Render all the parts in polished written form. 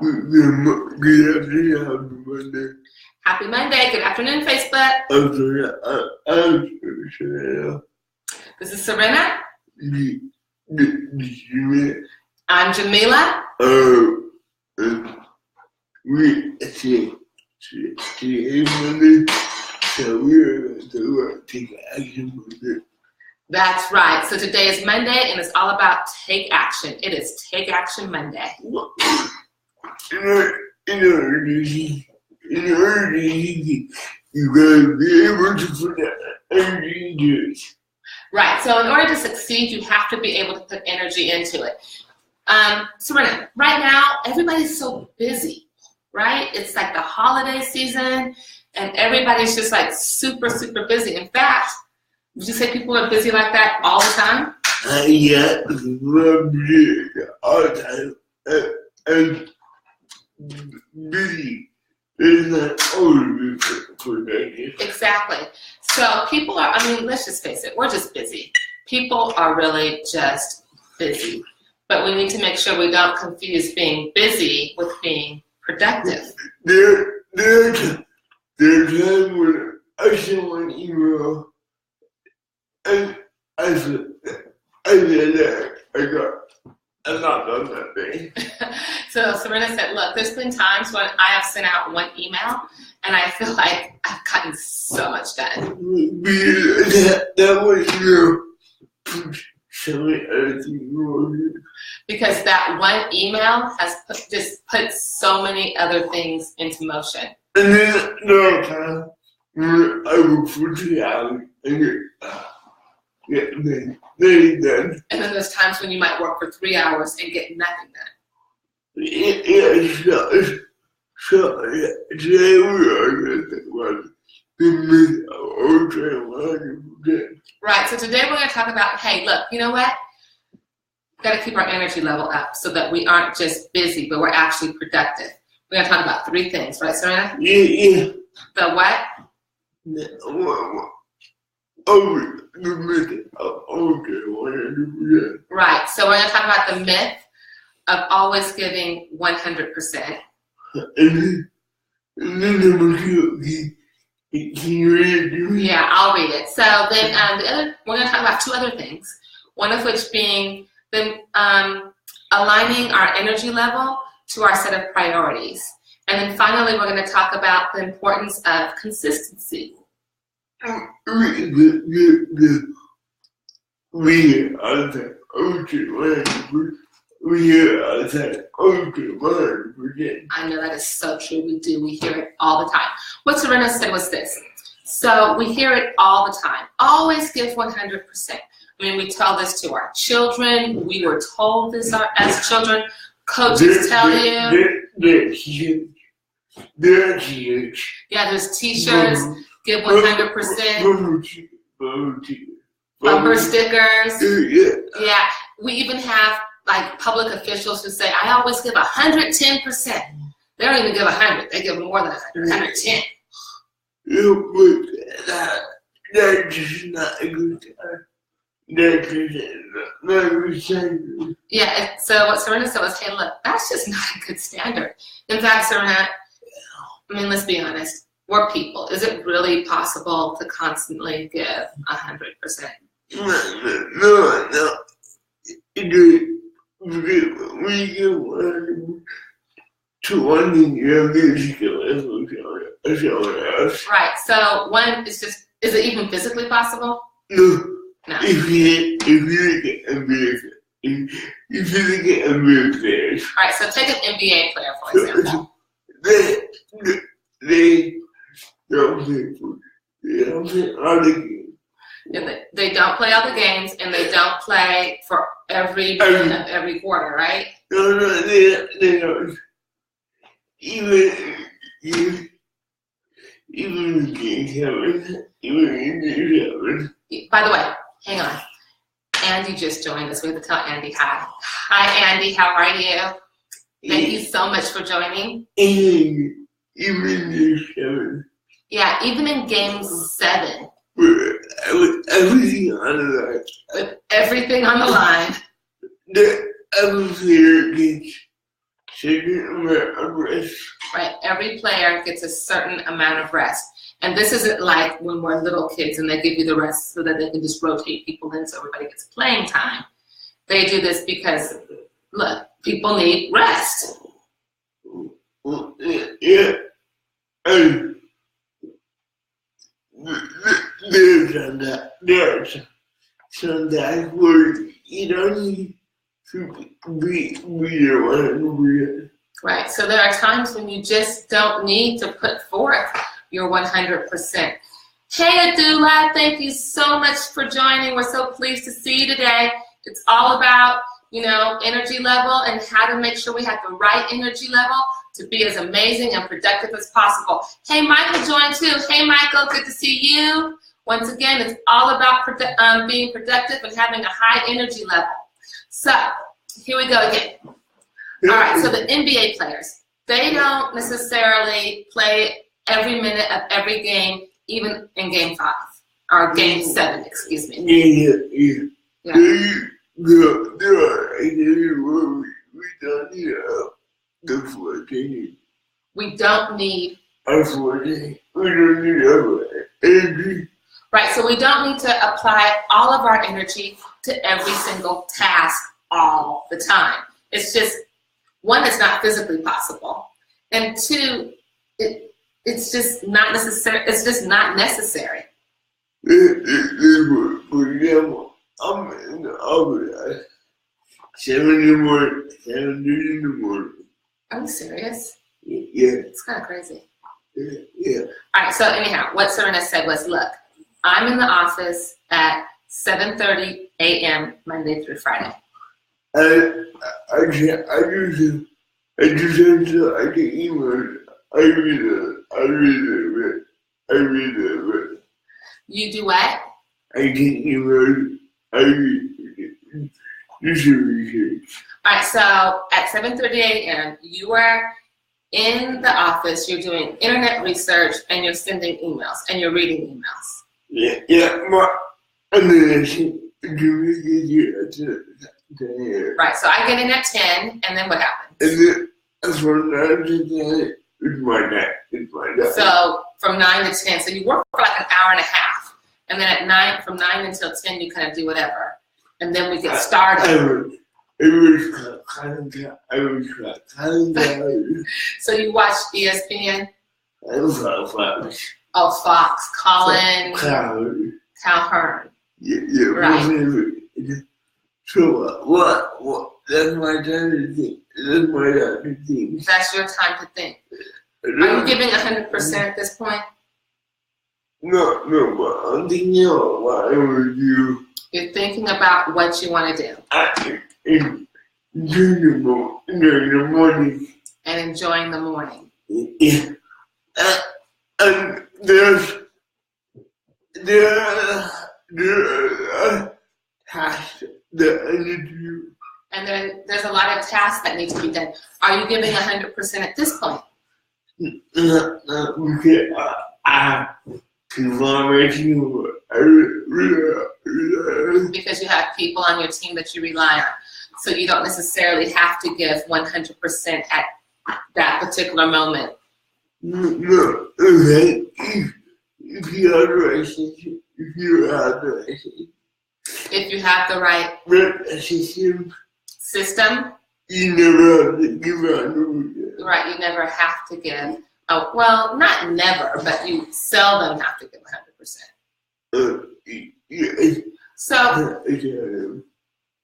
Good afternoon, happy Monday. Happy Monday. Good afternoon, Facebook. I'm Sourena. This is Sourena. Jamila. I'm Jamila. Today Monday, so we're going to take action Monday. That's right. So today is Monday, and it's all about take action. It is Take Action Monday. In order to you gotta be able to put that energy into it. Right. So in order to succeed, you have to be able to put energy into it. Sourena, right now, everybody's so busy, right? It's like the holiday season, and everybody's just like super, super busy. In fact, would you say people are busy like that all the time? Yeah, we're busy all the time. And busy is not always productive. Exactly. So people are, let's just face it, we're just busy. People are really just busy. But we need to make sure we don't confuse being busy with being productive. There's a time when I sent one email and I said that I'm not done that thing. So Sourena said, look, there's been times when I have sent out one email and I feel like I've gotten so much done. That was your something other things. Because that one email has just put so many other things into motion. And then there are times where I will put it out and get nothing done. And then there's times when you might work for 3 hours and get nothing done. So today we are going to talk about the myth of 100%. Right, so today we're going to talk about, hey, look, you know what? We've got to keep our energy level up so that we aren't just busy, but we're actually productive. We're going to talk about 3 things, right, Sourena? Yeah. The what? The myth of 100%. Right, so we're going to talk about the myth of always giving 100%. And then can you read it to me? Yeah, I'll read it. So then we're going to talk about 2 other things. One of which being then aligning our energy level to our set of priorities. And then finally, we're going to talk about the importance of consistency. We hear all the time, 100%. I know that is so true. We do. We hear it all the time. What Sourena said was this. So we hear it all the time. Always give 100%. We tell this to our children. We were told this as children. Coaches tell you. They're huge. Yeah, there's T-shirts. Give 100%. Bumper stickers. Yeah. We even have like public officials who say, I always give 110%. They don't even give 100. They give more than 100, 110. That's just not a good time. That's just not a good standard. Yeah, so what Sourena said was, hey, look, that's just not a good standard. In fact, Sourena, let's be honest. We're people. Is it really possible to constantly give 100%? No. We give 100 to one thing, you have to give someone else. Right. So one is just, is it even physically possible? No. No. If you get NBA players. All right. So take an NBA player, for example. They don't play all the games. They don't play all the games, and they don't play for every minute of every quarter, right? No, they don't. Even the games happen. By the way, hang on. Andy just joined us. We have to tell Andy hi. Hi, Andy. How are you? Thank you so much for joining. Even in 7. Yeah, even in Game 7. With everything on the line. With everything on the line. The other player gets certain amount of rest. Right, every player gets a certain amount of rest. And this isn't like when we're little kids and they give you the rest so that they can just rotate people in so everybody gets playing time. They do this because, look, people need rest. Yeah. And there's sometimes where you don't need to be 100%. Right, so there are times when you just don't need to put forth your 100%. Hey, Adula, thank you so much for joining. We're so pleased to see you today. It's all about, energy level and how to make sure we have the right energy level to be as amazing and productive as possible. Hey, Michael joined too. Hey, Michael, good to see you. Once again, it's all about being productive and having a high energy level. So, here we go again. All right, so the NBA players, they don't necessarily play every minute of every game, even in game 5, or game 7, excuse me. Yeah. There are ideas where we don't need the 14. We don't need a 14. We don't need our energy. Right, so we don't need to apply all of our energy to every single task all the time. It's just, one, it's not physically possible, and 2, it's just not necessary. It's just not necessary. For example, I'm in the office at 7 in the morning, 7:30 in the morning. Are you serious? Yeah. It's kind of crazy. Yeah. All right, so anyhow, what Sourena said was, look, I'm in the office at 7:30 a.m. Monday through Friday. I just answer I get emails. I read it. You do what? I get emails. I read it. Research. All right, so at 7:30 a.m., you are in the office, you're doing internet research, and you're sending emails, and you're reading emails. Yeah, and then right, so I get in at 10, and then what happens? And then from 9 to 10, it's my day. So from 9 to 10, so you work for like an hour and a half, and then at 9, from 9 until 10, you kind of do whatever, and then we get started. So you watch ESPN? Fox. Oh, Fox. Colin Calhoun. Yeah, right. So what? That's my time to think. That's your time to think. Are you giving 100% at this point? No, but I'm thinking about what I would do. You're thinking about what you want to do. During the morning. And enjoying the morning. Yeah. And there are tasks that I need to do. And there's a lot of tasks that need to be done. Are you giving 100% at this point? Because you have people on your team that you rely on. So you don't necessarily have to give 100% at that particular moment. No, okay. If you have the right system, if you have the right system, you never have to give 100%. Right, you never have to give. Oh, well, not never, but you seldom have to give 100%. So,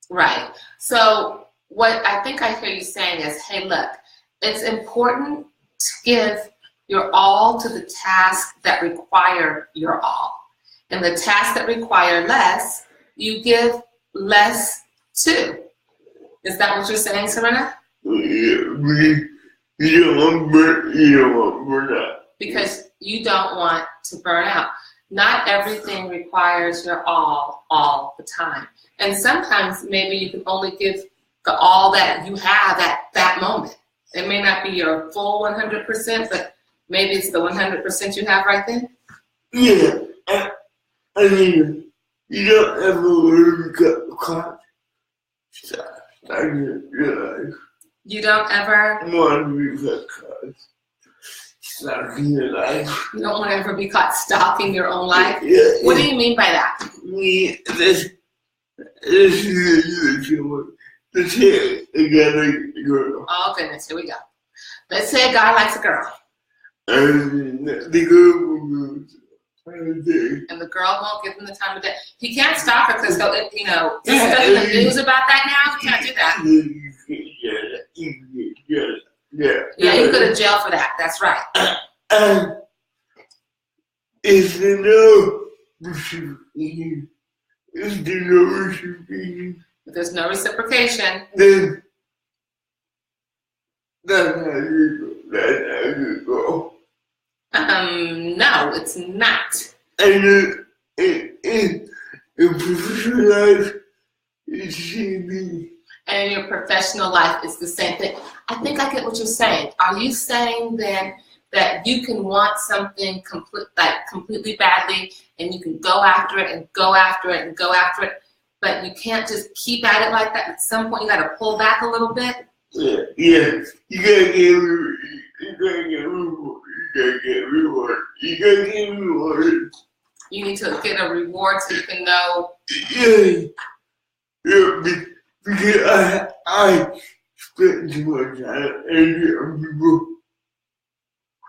right. So what I think I hear you saying is, hey, look, it's important to give your all to the tasks that require your all. And the tasks that require less, you give less to. Is that what you're saying, Sourena? Yeah, you don't want burn out. Because you don't want to burn out. Not everything requires your all the time. And sometimes maybe you can only give the all that you have at that moment. It may not be your full 100%, but maybe it's the 100% you have right then. Yeah, I mean, you don't ever learn to cut the clock. Start your life. You don't ever want to be caught stalking your life. You don't want to ever be caught stalking your own life? Yeah. What do you mean by that? This is let's say a guy likes a girl. Oh, goodness. Here we go. Let's say a guy likes a girl. And the girl will go time of day. And the girl won't give him the time of day. He can't stop her because, there's stuff in the news about that now. He can't do that. Yeah, you go to jail for that. That's right. If you know reciprocation, if there's no reciprocation, If there's no reciprocation, then that's how you go. That's how you go. no, it's not. And in professional life, it's the same thing. And in your professional life, it's the same thing. I think I get what you're saying. Are you saying then that you can want something completely badly, and you can go after it and go after it and go after it, but you can't just keep at it like that? At some point, you got to pull back a little bit. Yeah. You gotta get reward. You need to get a reward so you can know. Yeah. Because I spent too much time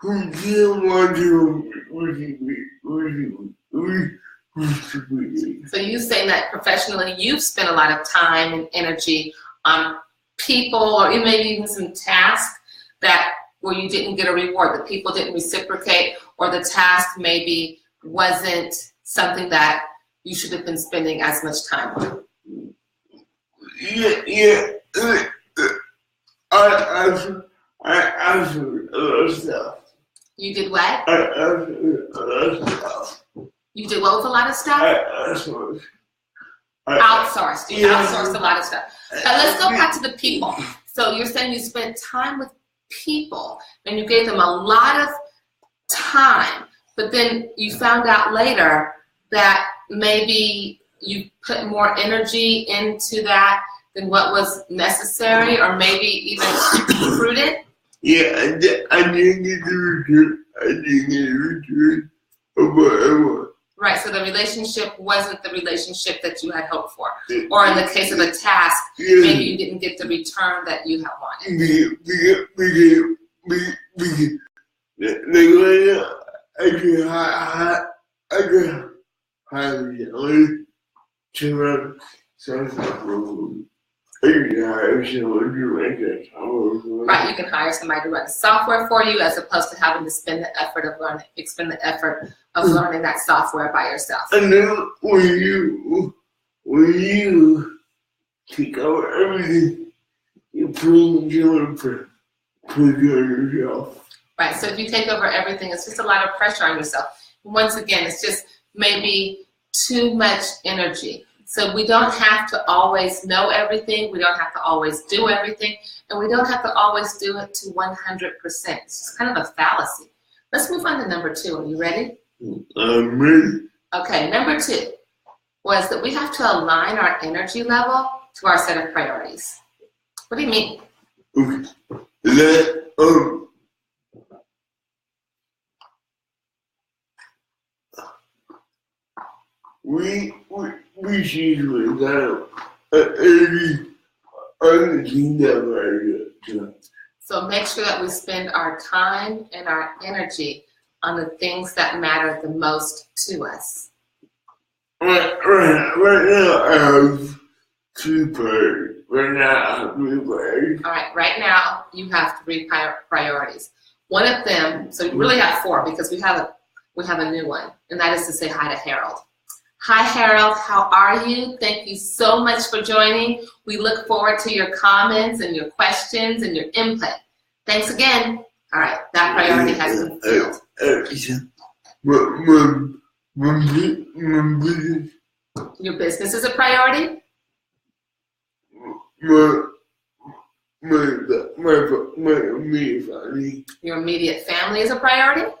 on people who didn't want to reciprocate. So you saying that professionally, you've spent a lot of time and energy on people, or maybe even some tasks that where you didn't get a reward, the people didn't reciprocate, or the task maybe wasn't something that you should have been spending as much time on. Yeah. I answered a lot of stuff. You did what? I answered a lot of stuff. You did what with a lot of stuff? Outsourced. Outsourced. You outsourced a lot of stuff. Let's go back to the people. So you're saying you spent time with people and you gave them a lot of time, but then you found out later that maybe you put more energy into that than what was necessary, or maybe even prudent? Yeah, I didn't get the return of what I want. Right, so the relationship wasn't the relationship that you had hoped for. Or in the case of a task, maybe you didn't get the return that you had wanted. I can hire someone to run something. Right, you can hire somebody to run software for you as opposed to having to expend the effort of learning that software by yourself. And then when you take over everything, you put yourself. Right, so if you take over everything, it's just a lot of pressure on yourself. Once again, it's just maybe too much energy. So we don't have to always know everything. We don't have to always do everything. And we don't have to always do it to 100%. It's just kind of a fallacy. Let's move on to number 2. Are you ready? I'm ready. Okay, number 2 was that we have to align our energy level to our set of priorities. What do you mean? Okay. We usually got every other thing that matters. So make sure that we spend our time and our energy on the things that matter the most to us. Right now I have 2 priorities. Right now I have 3 priorities. All right, right now you have 3 priorities. One of them, so you really have 4 because we have a new one, and that is to say hi to Harold. Hi, Harold. How are you? Thank you so much for joining. We look forward to your comments and your questions and your input. Thanks again. All right, that priority has been filled. Your business is a priority? My immediate family. Your immediate family is a priority?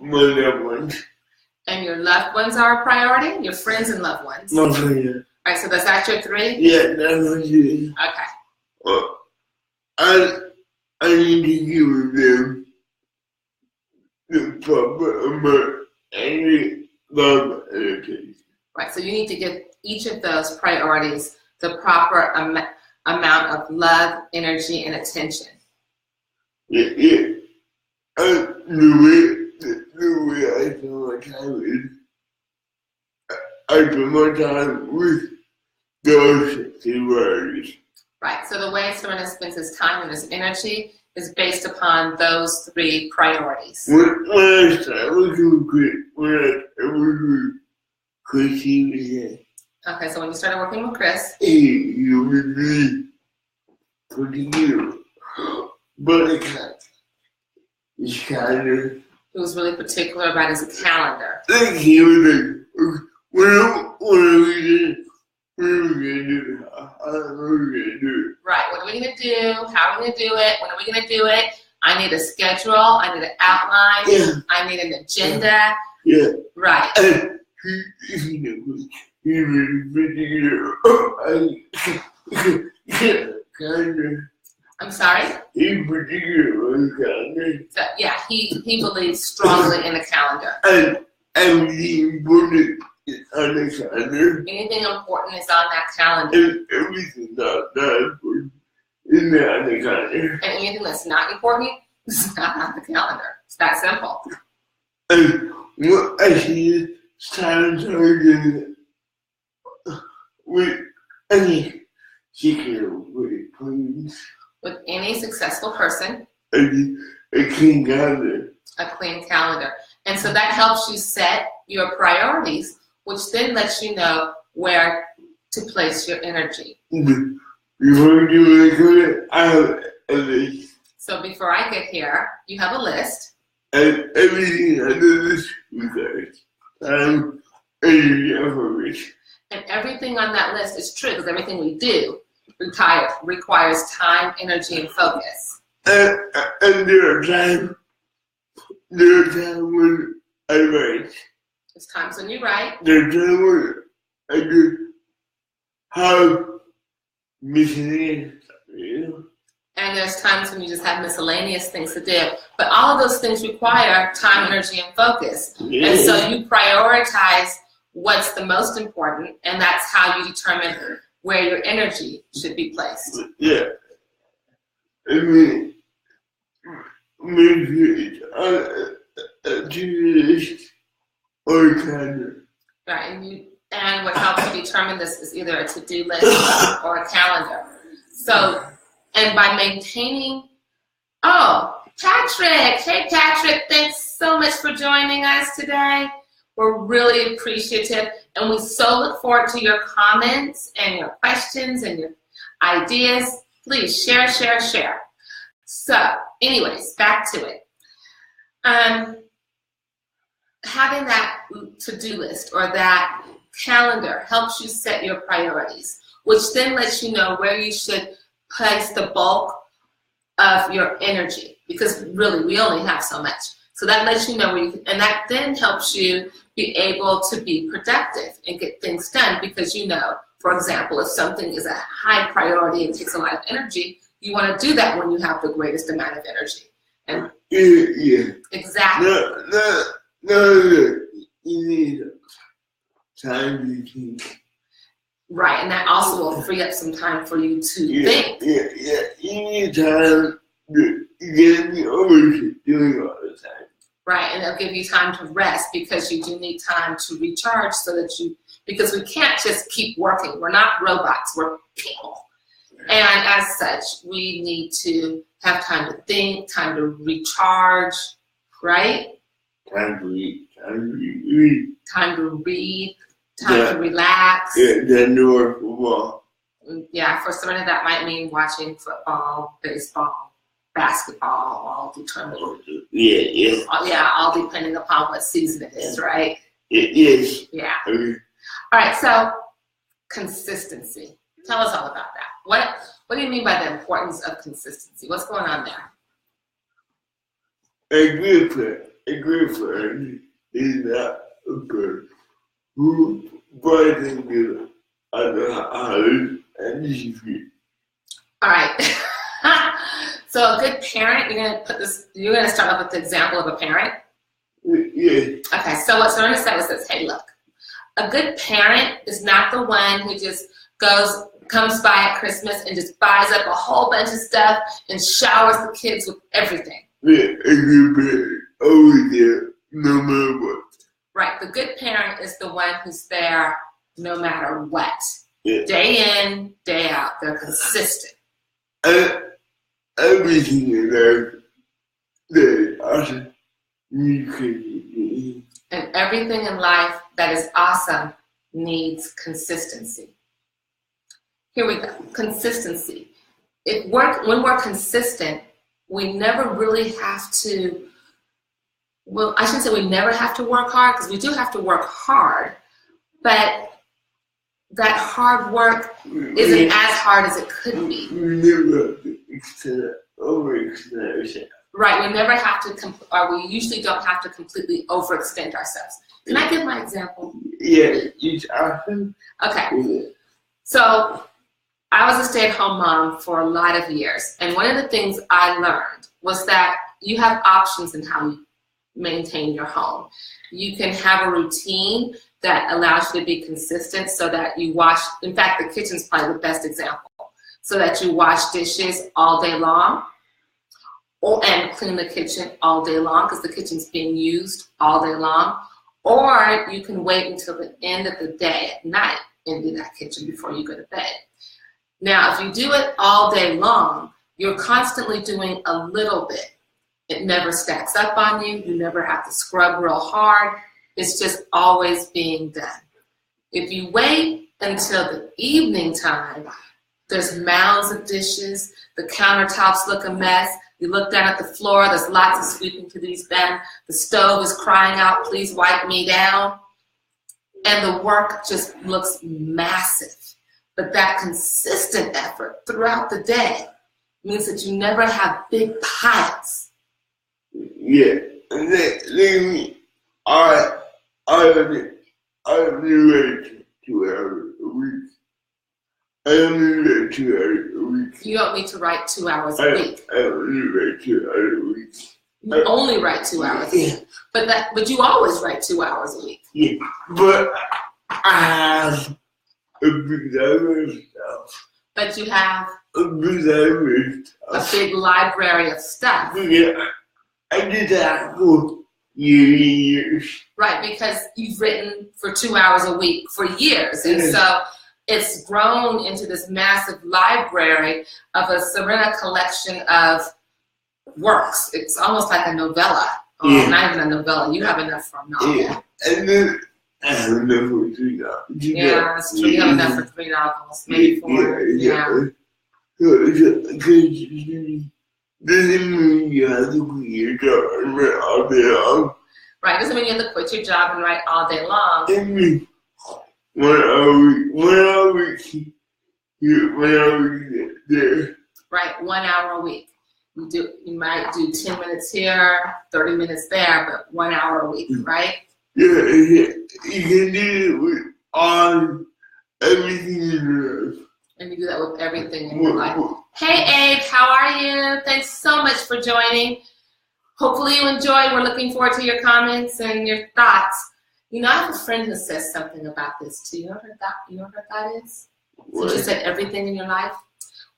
My loved ones. And your loved ones are a priority? Your friends and loved ones? My friends. All right, so that's that your 3? Yeah, that's what it is. Okay. I need to give them the proper amount and love and attention. Right, so you need to give each of those priorities the proper amount of love, energy, and attention. Yeah. The way I spend my time is, I spend my time with those priorities. Right, so the way Sourena spends his time and his energy is based upon those 3 priorities. When I start working with Chris, he was like, Okay, so when you started working with Chris, hey, you would be putting you, but I can't. It's kind of. he was really particular about his calendar. Like he was like, what are we gonna do? How are we gonna do it? Right, what are we going to do? How are we going to do it? When are we going to do it? I need a schedule. I need an outline. Yeah. I need an agenda. Yeah. Right. And he was particular. I'm sorry? He particular calendar. So, yeah, he believes strongly in the calendar. And everything important is on the calendar. Anything important is on that calendar. And everything not important is not on the calendar. And anything that's not important is not on the calendar. It's that simple. And what I see is time targeted with any security plans. With any successful person, A clean calendar. a clean calendar. And so that helps you set your priorities, which then lets you know where to place your energy. Before you do it, I have a list. So before I get here, you have a list. And everything under this requires time, energy, and focus. And everything on that list is true, because everything we do requires time, energy, and focus. And there are times when I write. There's times when you write. There are times when I just have miscellaneous stuff, you know? And there's times when you just have miscellaneous things to do. But all of those things require time, energy, and focus. Yeah. And so you prioritize what's the most important, and that's how you determine where your energy should be placed. Yeah. I mean, maybe it's on a to-do list or a calendar. Right, and what helps you determine this is either a to-do list or a calendar. So, and by maintaining, Patrick, hey Patrick, thanks so much for joining us today. We're really appreciative, and we so look forward to your comments and your questions and your ideas. Please share. So, anyways, back to it. Having that to-do list or that calendar helps you set your priorities, which then lets you know where you should place the bulk of your energy, because really we only have so much. So that lets you know where you can, and that then helps you be able to be productive and get things done, because you know, for example, if something is a high priority and takes a lot of energy, you want to do that when you have the greatest amount of energy. And Yeah. exactly. No, you need time to think. Right, and that also will free up some time for you to think. Yeah. You need time to get the overshit doing all the time. Right, and it'll give you time to rest, because you do need time to recharge, so that because we can't just keep working. We're not robots, we're people. And as such, we need to have time to think, time to recharge, right? Time to read. Time to read, time to relax. Yeah, then do our football. Yeah, for Sourena that might mean watching football, baseball, basketball, all determined. Yeah. Yeah, all depending upon what season it is, right? Yes. Yeah. Okay. All right, so consistency. Tell us all about that. What do you mean by the importance of consistency? What's going on there? A good friend is not a person who buys into and discipline. All right. So a good parent, you're gonna start off with the example of a parent. Yeah. Okay, so what Sourena said was this, hey look, a good parent is not the one who just comes by at Christmas and just buys up a whole bunch of stuff and showers the kids with everything. Yeah, a good parent, always there, no matter what. Right, the good parent is the one who's there no matter what. Yeah. Day in, day out, they're consistent. Everything in life that awesome needs consistency. And everything in life that is awesome needs consistency. Here we go, consistency. When we're consistent, we never really have to, well, I shouldn't say we never have to work hard, because we do have to work hard, but that hard work isn't as hard as it could be. We never have to overextend ourselves. Right, we never have to, or we usually don't have to completely overextend ourselves. Can I give my example? Yeah, it's awesome. Okay, so I was a stay-at-home mom for a lot of years, and one of the things I learned was that you have options in how you maintain your home. You can have a routine that allows you to be consistent so that you wash, in fact, the kitchen's probably the best example, so that you wash dishes all day long and clean the kitchen all day long because the kitchen's being used all day long. Or you can wait until the end of the day at night and do that kitchen before you go to bed. Now, if you do it all day long, you're constantly doing a little bit. It never stacks up on you. You never have to scrub real hard. It's just always being done. If you wait until the evening time, there's mounds of dishes, the countertops look a mess, you look down at the floor, there's lots of sweeping to be done, the stove is crying out, please wipe me down, and the work just looks massive. But that consistent effort throughout the day means that you never have big piles. Yeah, I only wait 2 hours a week. I only wait 2 hours a week. You don't need to write 2 hours a week. I only write 2 hours a week. You only write 2 hours a week. But you always write 2 hours a week. Yeah, but I have a big library of stuff. But you have a big library of stuff. A big library of stuff. Yeah, I did that for years. Right, because you've written for 2 hours a week for years. And so it's grown into this massive library of a Sourena collection of works. It's almost like a novella. Oh, not even a novella. You have enough for a novel. Yeah. And then I have enough for 3 novels. Yeah, that's true. You have enough for 3 novels, maybe 4. Yeah. Doesn't mean you have to quit your job and write all day long. Right, doesn't mean you have to quit your job and write all day long. It means 1 hour a week. 1 hour a week here, 1 hour a week there. Right, 1 hour a week. You might do 10 minutes here, 30 minutes there, but 1 hour a week, right? Yeah, you can do it with everything in your life. And you do that with everything in your life. Hey Abe, how are you? Thanks so much for joining. Hopefully you enjoyed. We're looking forward to your comments and your thoughts. You know, I have a friend who says something about this too. You know what her thought is? So she said everything in your life.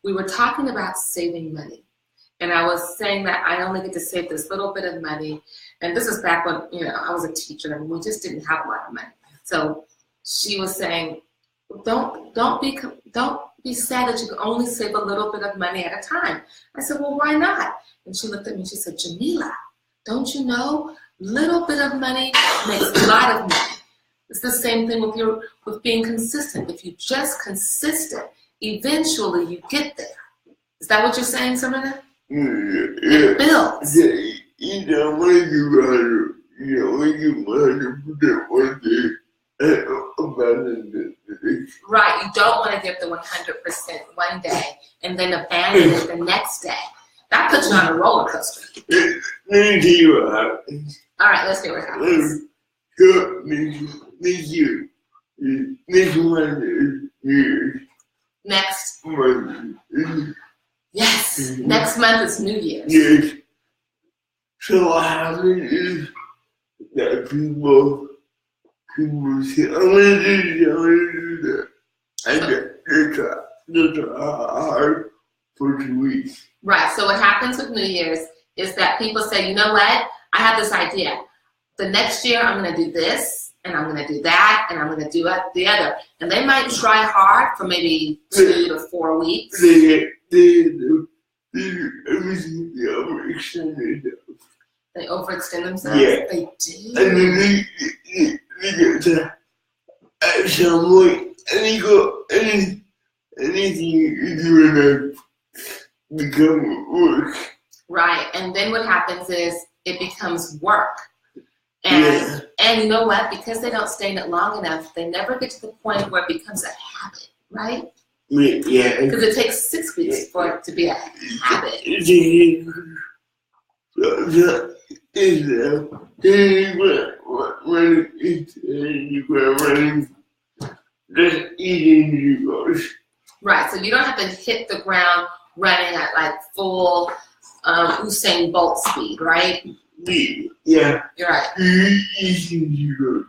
We were talking about saving money. And I was saying that I only get to save this little bit of money. And this is back when, I was a teacher and we just didn't have a lot of money. So she was saying, don't be sad that you can only save a little bit of money at a time. I said, well, why not? And she looked at me and she said, Jamila, don't you know, little bit of money makes a lot of money. It's the same thing with being consistent. If you're just consistent, eventually you get there. Is that what you're saying, Sourena? Yeah. It builds. Yeah, you don't want to give 100% one day. Right, you don't want to give the 100% one day and then abandon it the next day. That puts you on a roller coaster. Let me tell you what happens. All right, let's hear what happens. Next month Year's. Next month. Yes, next month is New Year's. Yes. So what happens is that people say, I'm gonna do that. And they try hard for 2 weeks. Right, so what happens with New Year's is that people say, you know what, I have this idea. The next year I'm gonna do this, and I'm gonna do that, and I'm gonna do the other. And they might try hard for maybe 2 to 4 weeks. They do everything they overextend themselves. They overextend themselves? Yeah. They do. And then they get to, at some point, anything you do in life become work. Right, and then what happens is it becomes work. And you know what? Because they don't stay in it long enough, they never get to the point where it becomes a habit, right? Yeah. Because it takes 6 weeks for it to be a habit. When you go running, just eating you goes. Right, so you don't have to hit the ground running at like full Usain Bolt speed, right? Yeah. You're right. Easy you goes.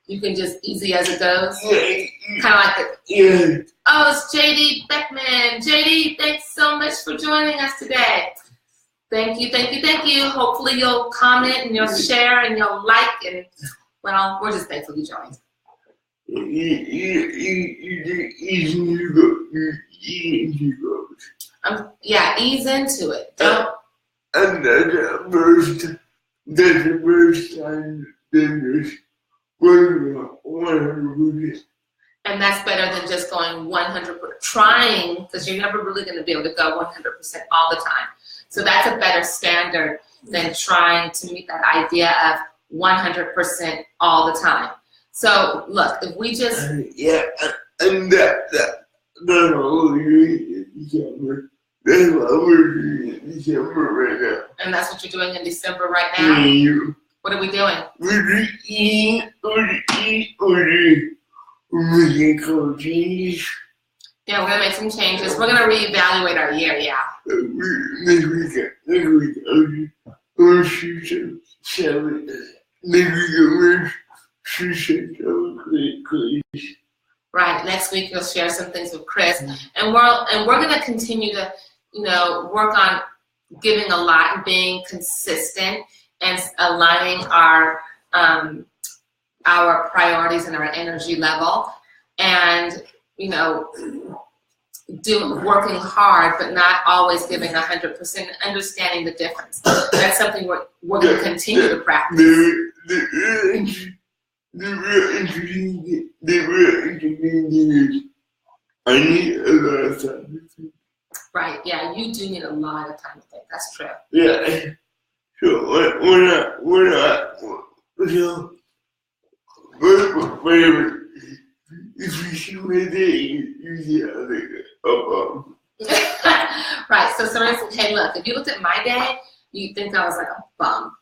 You can just easy as it goes? Yeah. Kind of like it. Yeah. Oh, it's JD Beckman. JD, thanks so much for joining us today. Thank you, thank you, thank you. Hopefully you'll comment and you'll share and you'll like, and well, we're just thankful you joined. Yeah, ease into it. Don't. And that's the first time there's 100%. And that's better than just going 100%, trying, because you're never really going to be able to go 100% all the time. So that's a better standard than trying to meet that idea of 100% all the time. So look, if we just and that's what we're doing in December. That's what we're doing in December right now. And that's what you're doing in December right now? Yeah. What are we doing? We're making some changes. Yeah, we're gonna make some changes. We're gonna reevaluate our year. Yeah. Next week, we're shooting 7. Next week, we're shooting Chris. Right. Next week, you'll share some things with Chris, and we're gonna continue to, work on giving a lot and being consistent and aligning our priorities and our energy level, and working hard, but not always giving 100%, understanding the difference. That's something we're going to continue to practice. The real interesting thing is I need a lot of time to think. Right, yeah, you do need a lot of time to think. That's true. Yeah. So we're not whatever. If you see my day, you see how they go. Right, so Sourena said, hey, look, if you looked at my day, you'd think I was like a bum.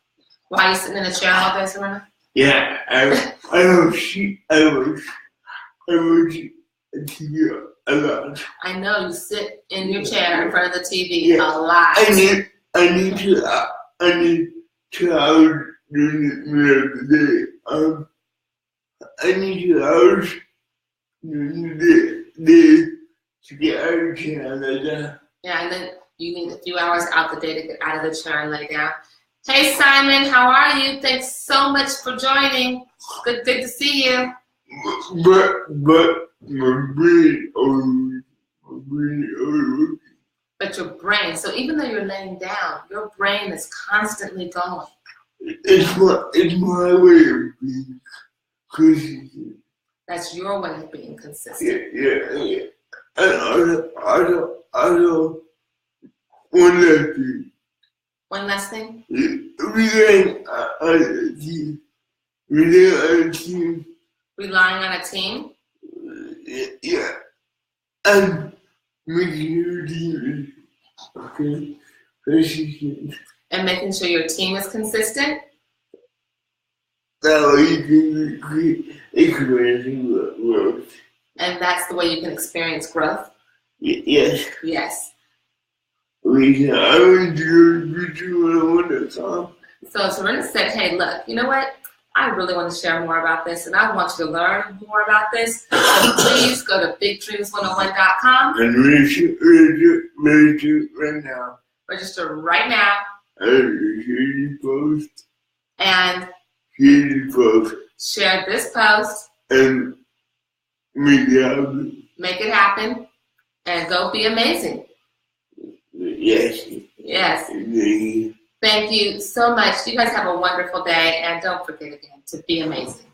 Why are you sitting in a chair all day, Sourena? Yeah, I watch TV a lot. I know, you sit in your chair in front of the TV a lot. I need 2 hours during the middle of the day. I need 2 hours during the day to get out of the chair and lay down. Yeah, and then you need a few hours out the day to get out of the chair and lay down. Hey Simon, how are you? Thanks so much for joining. Good to see you. But my brain always. But your brain, so even though you're laying down, your brain is constantly going. It's my way of being consistent. That's your way of being consistent. Yeah. And I don't one last thing. One last thing? Relying on a team. Relying on a team? Yeah. And making your team consistent. And making sure your team is consistent? That way you can create incremental growth. And that's the way you can experience growth? Yes. Yes. We I went to busyness.com. So Sourena said, hey, look, you know what? I really want to share more about this, and I want you to learn more about this. So please go to bigdreams101.com. And register right now. Register right now. And share the post. And share the post. Share this post. And make it happen. Make it happen. And go be amazing. Yes. Yes. Thank you so much. You guys have a wonderful day, and don't forget again to be amazing.